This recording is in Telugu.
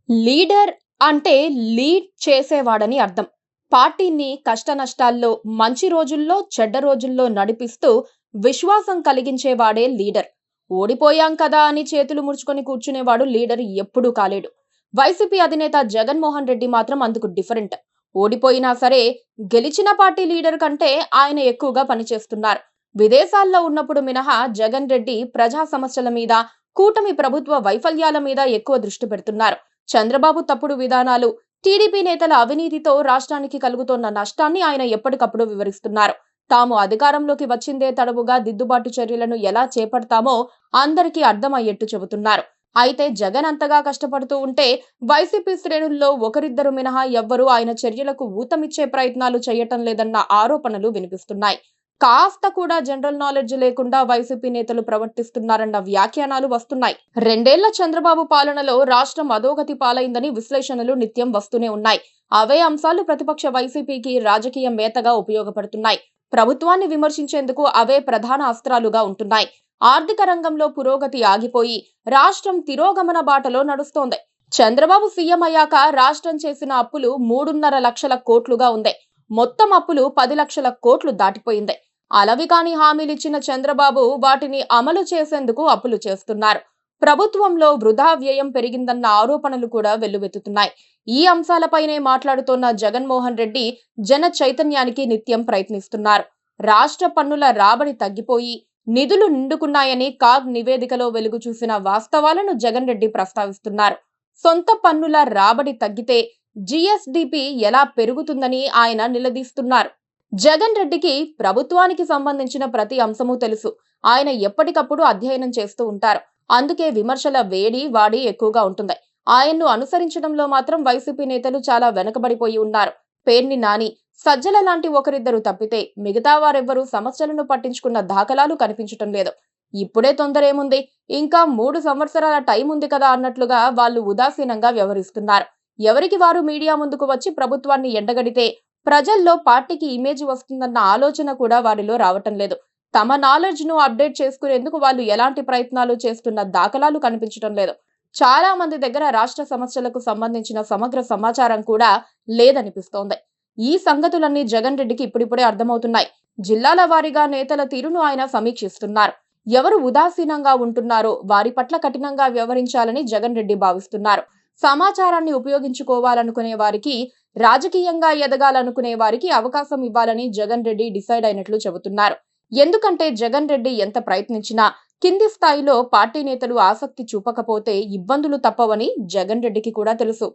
లీడర్ అంటే లీడ్ చేసేవాడని అర్థం. పార్టీని కష్టనష్టాల్లో, మంచి రోజుల్లో, చెడ్డ రోజుల్లో నడిపిస్తూ విశ్వాసం కలిగించేవాడే లీడర్. ఓడిపోయాం కదా అని చేతులు ముడుచుకొని కూర్చునేవాడు లీడర్ ఎప్పుడూ కాలేడు. వైసీపీ అధినేత జగన్మోహన్ రెడ్డి మాత్రం అందుకు డిఫరెంట్. ఓడిపోయినా సరే గెలిచిన పార్టీ లీడర్ కంటే ఆయన ఎక్కువగా పనిచేస్తున్నారు. విదేశాల్లో ఉన్నప్పుడు మినహా జగన్ రెడ్డి ప్రజా సమస్యల మీద, కూటమి ప్రభుత్వ వైఫల్యాల మీద ఎక్కువ దృష్టి పెడుతున్నారు. చంద్రబాబు తప్పుడు విధానాలు, టీడీపీ నేతల అవినీతితో రాష్ట్రానికి కలుగుతోన్న నష్టాన్ని ఆయన ఎప్పటికప్పుడు వివరిస్తున్నారు. తాము అధికారంలోకి వచ్చిందే తడవుగా దిద్దుబాటు చర్యలను ఎలా చేపడతామో అందరికీ అర్థమయ్యేట్టు చెబుతున్నారు. అయితే జగన్ అంతగా కష్టపడుతూ ఉంటే వైసీపీ శ్రేణుల్లో ఒకరిద్దరు మినహా ఎవ్వరూ ఆయన చర్యలకు ఊతమిచ్చే ప్రయత్నాలు చేయటం లేదన్న ఆరోపణలు వినిపిస్తున్నాయి. కాస్త కూడా జనరల్ నాలెడ్జ్ లేకుండా వైసీపీ నేతలు ప్రవర్తిస్తున్నారన్న వ్యాఖ్యానాలు వస్తున్నాయి. రెండేళ్ల చంద్రబాబు పాలనలో రాష్ట్రం అధోగతి పాలైందని విశ్లేషణలు నిత్యం వస్తూనే ఉన్నాయి. అవే అంశాలు ప్రతిపక్ష వైసీపీకి రాజకీయ మేతగా ఉపయోగపడుతున్నాయి. ప్రభుత్వాన్ని విమర్శించేందుకు అవే ప్రధాన అస్త్రాలుగా ఉంటున్నాయి. ఆర్థిక రంగంలో పురోగతి ఆగిపోయి రాష్ట్రం తిరోగమన బాటలో నడుస్తోంది. చంద్రబాబు సీఎం అయ్యాక రాష్ట్రం చేసిన అప్పులు 3.5 లక్షల కోట్లుగా ఉంది. మొత్తం అప్పులు 10 లక్షల కోట్లు దాటిపోయింది. అలవి కాని హామీలిచ్చిన చంద్రబాబు వాటిని అమలు చేసేందుకు అప్పులు చేస్తున్నారు. ప్రభుత్వంలో వృధా వ్యయం పెరిగిందన్న ఆరోపణలు కూడా వెల్లువెత్తుతున్నాయి. ఈ అంశాలపైనే మాట్లాడుతోన్న జగన్మోహన్ రెడ్డి జన చైతన్యానికి నిత్యం ప్రయత్నిస్తున్నారు. రాష్ట్ర పన్నుల రాబడి తగ్గిపోయి నిధులు నిండుకున్నాయని కాగ్ నివేదికలో వెలుగు చూసిన వాస్తవాలను జగన్ రెడ్డి ప్రస్తావిస్తున్నారు. సొంత పన్నుల రాబడి తగ్గితే జీఎస్డీపీ ఎలా పెరుగుతుందని ఆయన నిలదీస్తున్నారు. జగన్ రెడ్డికి ప్రభుత్వానికి సంబంధించిన ప్రతి అంశమూ తెలుసు. ఆయన ఎప్పటికప్పుడు అధ్యయనం చేస్తూ ఉంటారు. అందుకే విమర్శల వేడి వాడి ఎక్కువగా ఉంటుంది. ఆయన్ను అనుసరించడంలో మాత్రం వైసీపీ నేతలు చాలా వెనకబడిపోయి ఉన్నారు. పేర్ని నాని, సజ్జల లాంటి ఒకరిద్దరు తప్పితే మిగతా వారెవ్వరూ సమస్యలను పట్టించుకున్న దాఖలాలు కనిపించటం లేదు. ఇప్పుడే తొందరేముంది, ఇంకా 3 సంవత్సరాల టైం ఉంది కదా అన్నట్లుగా వాళ్ళు ఉదాసీనంగా వ్యవహరిస్తున్నారు. ఎవరికి వారు మీడియా ముందుకు వచ్చి ప్రభుత్వాన్ని ఎండగడితే ప్రజల్లో పార్టీకి ఇమేజ్ వస్తుందన్న ఆలోచన కూడా వారిలో రావటం లేదు. తమ నాలెడ్జ్ ను అప్డేట్ చేసుకునేందుకు వాళ్ళు ఎలాంటి ప్రయత్నాలు చేస్తున్న దాఖలాలు కనిపించడం లేదు. చాలా మంది దగ్గర రాష్ట్ర సమస్యలకు సంబంధించిన సమగ్ర సమాచారం కూడా లేదనిపిస్తోంది. ఈ సంగతులన్నీ జగన్ రెడ్డికి ఇప్పుడిప్పుడే అర్థమవుతున్నాయి. జిల్లాల వారీగా నేతల తీరును ఆయన సమీక్షిస్తున్నారు. ఎవరు ఉదాసీనంగా ఉంటున్నారో వారి పట్ల కఠినంగా వ్యవహరించాలని జగన్ రెడ్డి భావిస్తున్నారు. సమాచారాన్ని ఉపయోగించుకోవాలనుకునే వారికి, రాజకీయంగా ఎదగాలనుకునే వారికి అవకాశం ఇవ్వాలని జగన్ రెడ్డి డిసైడ్ అయినట్లు చెబుతున్నారు. ఎందుకంటే జగన్ రెడ్డి ఎంత ప్రయత్నించినా కింది స్థాయిలో పార్టీ నేతలు ఆసక్తి చూపకపోతే ఇబ్బందులు తప్పవని జగన్ రెడ్డికి కూడా తెలుసు.